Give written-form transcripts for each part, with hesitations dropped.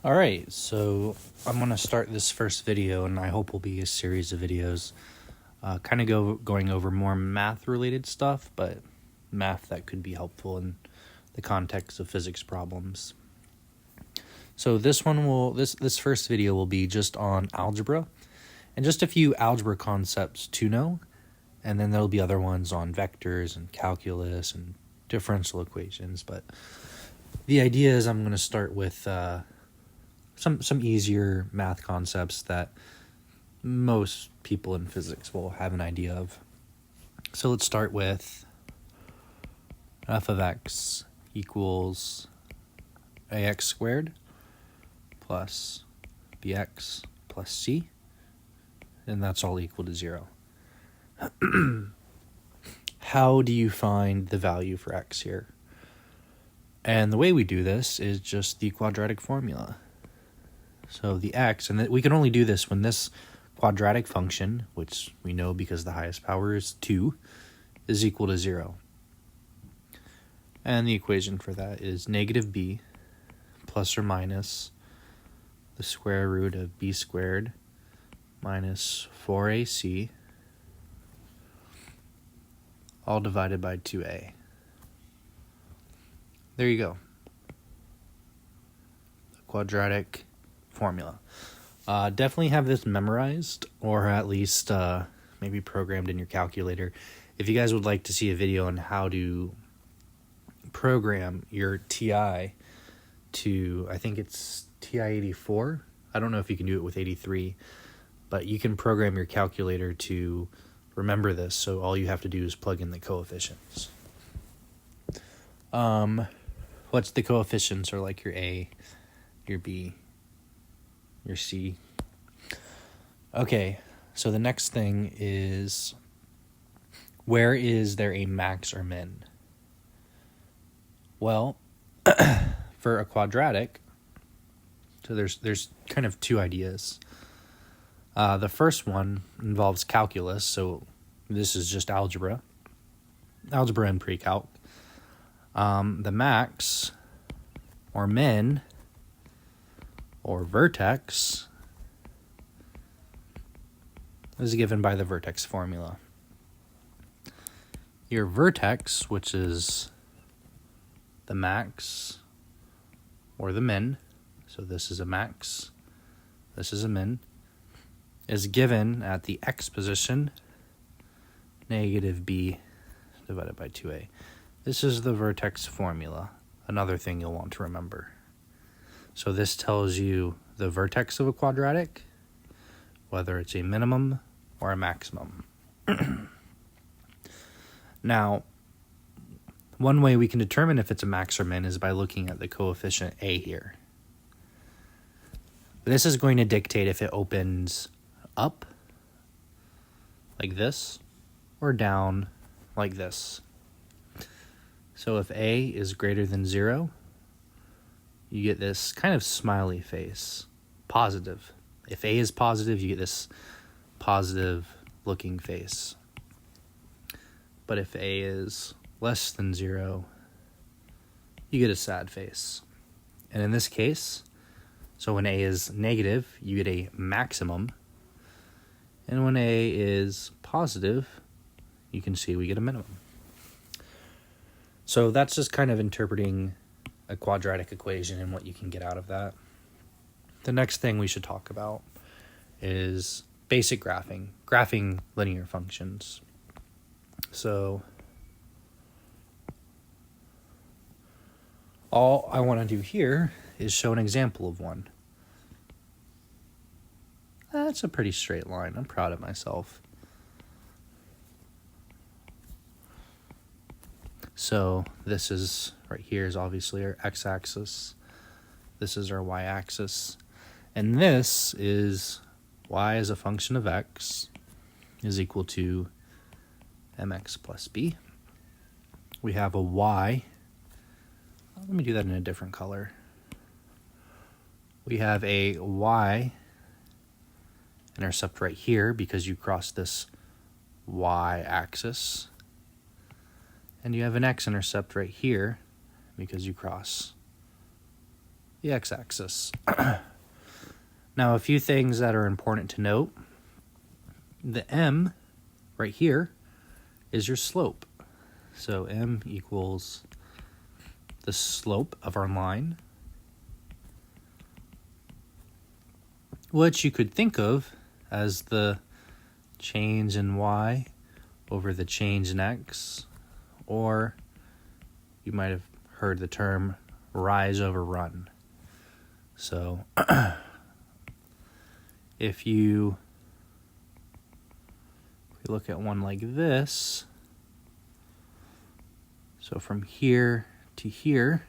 Alright, so I'm going to start this first video, and I hope will be a series of videos kind of going over more math-related stuff, but math that could be helpful in the context of physics problems. So this first video will be just on algebra, and just a few algebra concepts to know, and then there'll be other ones on vectors and calculus and differential equations, but the idea is I'm going to start with some easier math concepts that most people in physics will have an idea of. So let's start with f of x equals ax squared plus bx plus c, and that's all equal to 0. How do you find the value for x here? And the way we do this is just the quadratic formula. So the x, and we can only do this when this quadratic function, which we know because the highest power is 2, is equal to 0. And the equation for that is negative b plus or minus the square root of b squared minus 4ac, all divided by 2a. There you go. The quadratic formula. Definitely have this memorized, or at least maybe programmed in your calculator. If you guys would like to see a video on how to program your TI to, I think it's TI 84. I don't know if you can do it with 83, but you can program your calculator to remember this, so all you have to do is plug in the coefficients. What's the coefficients are like your A, your B, your C. Okay, so the next thing is, where is there a max or min? Well, for a quadratic, so there's kind of two ideas. The first one involves calculus, so this is just algebra and pre-calc. The max or min or vertex is given by the vertex formula. Your vertex, which is the max or the min, so this is a max, this is a min, is given at the x position, negative b divided by 2a. This is the vertex formula, another thing you'll want to remember. So this tells you the vertex of a quadratic, whether it's a minimum or a maximum. Now, one way we can determine if it's a max or min is by looking at the coefficient a here. This is going to dictate if it opens up, like this, or down, like this. So if a is greater than 0, you get this kind of smiley face, positive. If a is positive, you get this positive looking face. But if a is less than 0, you get a sad face. And in this case, so when a is negative, you get a maximum. And when a is positive, you can see we get a minimum. So that's just kind of interpreting a quadratic equation and what you can get out of that. The next thing we should talk about is basic graphing linear functions. So all I want to do here is show an example of one. That's a pretty straight line. I'm proud of myself. So this is, right here is obviously our x-axis. This is our y-axis. And this is y as a function of x is equal to mx plus b. We have a y. Let me do that in a different color. We have a y-intercept right here because you cross this y-axis. And you have an x-intercept right here because you cross the x-axis. Now, a few things that are important to note. The m right here is your slope. So m equals the slope of our line, which you could think of as the change in y over the change in x, or you might have heard the term rise over run. So if you look at one like this, so from here to here,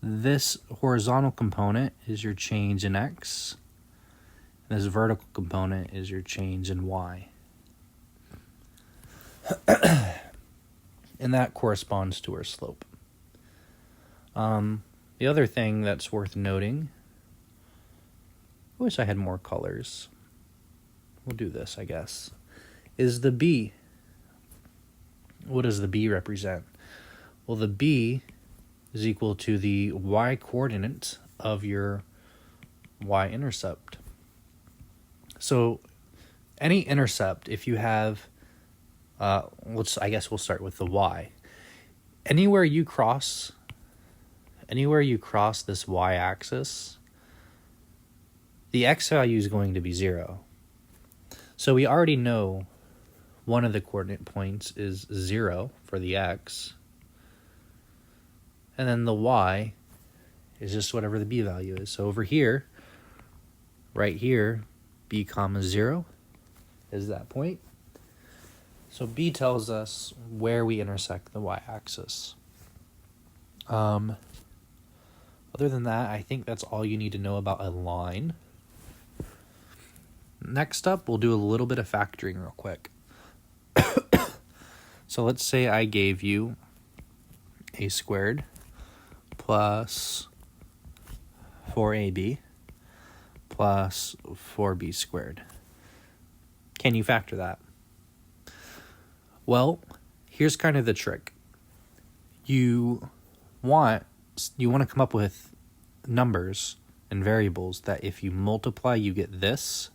this horizontal component is your change in x, and this vertical component is your change in y. And that corresponds to our slope. The other thing that's worth noting, I wish I had more colors. We'll do this, I guess, is the b. What does the b represent? Well, the b is equal to the y-coordinate of your y-intercept. So any intercept, if you have, I guess we'll start with the y. Anywhere you cross this y-axis, the x value is going to be 0. So we already know one of the coordinate points is 0 for the x, and then the y is just whatever the b value is. So over here, right here, b comma 0 is that point. So b tells us where we intersect the y-axis. Other than that, I think that's all you need to know about a line. Next up, we'll do a little bit of factoring real quick. So let's say I gave you a squared plus 4ab plus 4b squared. Can you factor that? Well, here's kind of the trick. You want to come up with numbers and variables that if you multiply, you get this,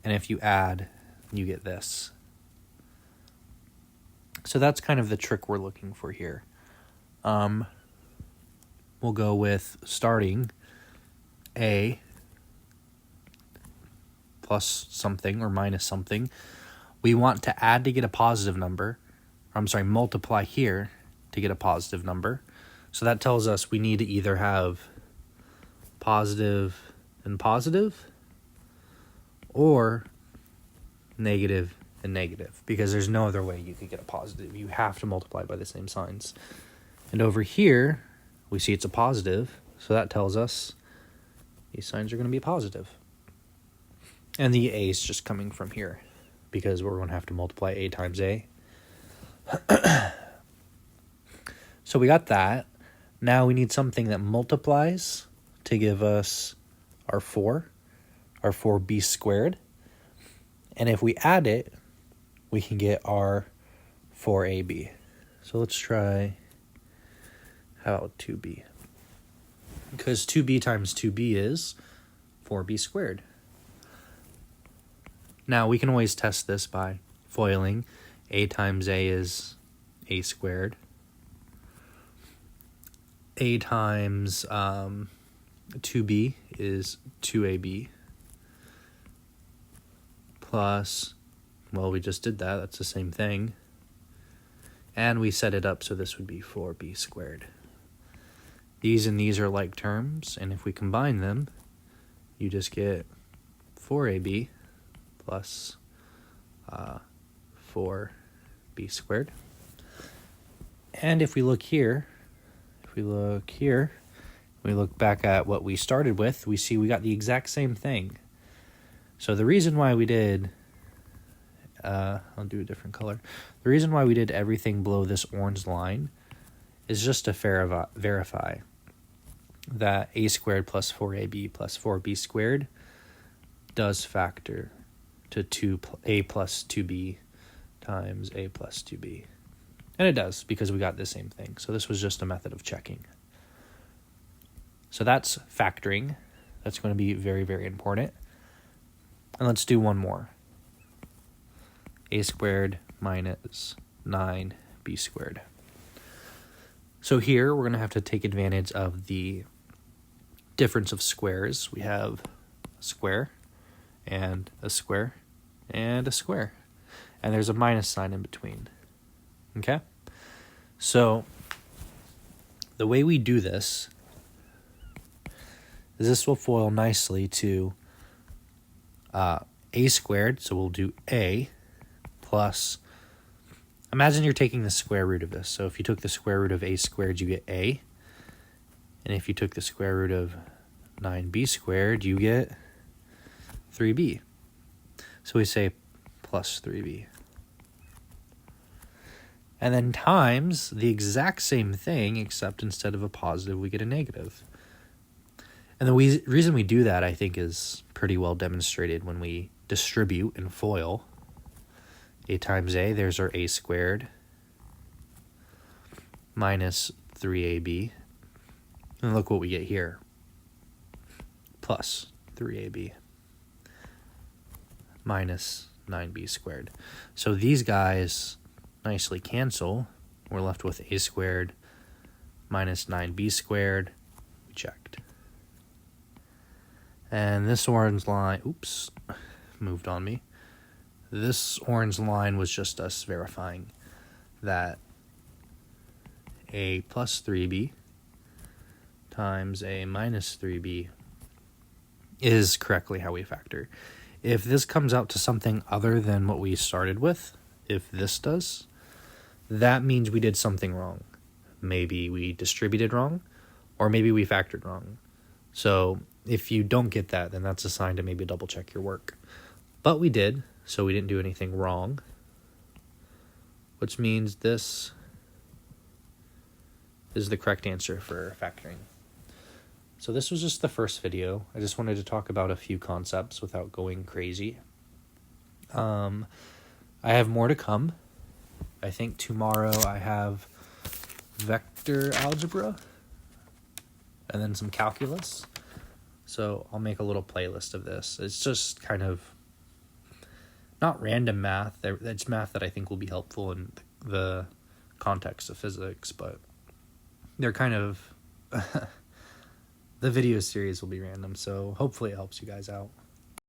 and if you add, you get this. So that's kind of the trick we're looking for here. We'll go with starting a plus something or minus something. We want to add to get a positive number. Multiply here to get a positive number. So that tells us we need to either have positive and positive, or negative and negative, because there's no other way you could get a positive. You have to multiply by the same signs. And over here, we see it's a positive, so that tells us these signs are going to be positive. And the a is just coming from here, because we're going to have to multiply a times a. So we got that. Now we need something that multiplies to give us our 4b squared. And if we add it, we can get our 4ab. So let's try, how about 2b? Because 2b times 2b is 4b squared. Now we can always test this by foiling. A times a is a squared. A times 2b is 2ab. Plus, well, we just did that. That's the same thing. And we set it up so this would be 4b squared. These and these are like terms, and if we combine them, you just get 4ab plus 4b squared. And if we look here, we look back at what we started with, we see we got the exact same thing. So the reason why we did, I'll do a different color. The reason why we did everything below this orange line is just to verify that a squared plus 4ab plus 4b squared does factor to 2a plus 2b times a plus 2b. And it does, because we got the same thing. So this was just a method of checking. So that's factoring. That's going to be very, very important. And let's do one more. A squared minus 9b squared. So here we're going to have to take advantage of the difference of squares. We have a square and a square and a square. And there's a minus sign in between. Okay? So the way we do this is this will foil nicely to a squared. So we'll do a plus, imagine you're taking the square root of this. So if you took the square root of a squared, you get a. And if you took the square root of 9b squared, you get 3b. So we say plus 3b. And then times the exact same thing, except instead of a positive, we get a negative. And the reason we do that, I think, is pretty well demonstrated when we distribute and FOIL. A times a, there's our a squared minus 3ab. And look what we get here. Plus 3ab minus 9b squared. So these guys nicely cancel. We're left with a squared minus 9b squared. We checked. And this orange line, oops, moved on me. This orange line was just us verifying that a plus 3b times a minus 3b is correctly how we factor. If this comes out to something other than what we started with, if this does, that means we did something wrong. Maybe we distributed wrong, or maybe we factored wrong. So if you don't get that, then that's a sign to maybe double check your work. But we did, so we didn't do anything wrong, which means this is the correct answer for factoring. So this was just the first video. I just wanted to talk about a few concepts without going crazy. I have more to come. I think tomorrow I have vector algebra and then some calculus. So I'll make a little playlist of this. It's just kind of not random math. It's math that I think will be helpful in the context of physics, but they're kind of... the video series will be random, so hopefully it helps you guys out.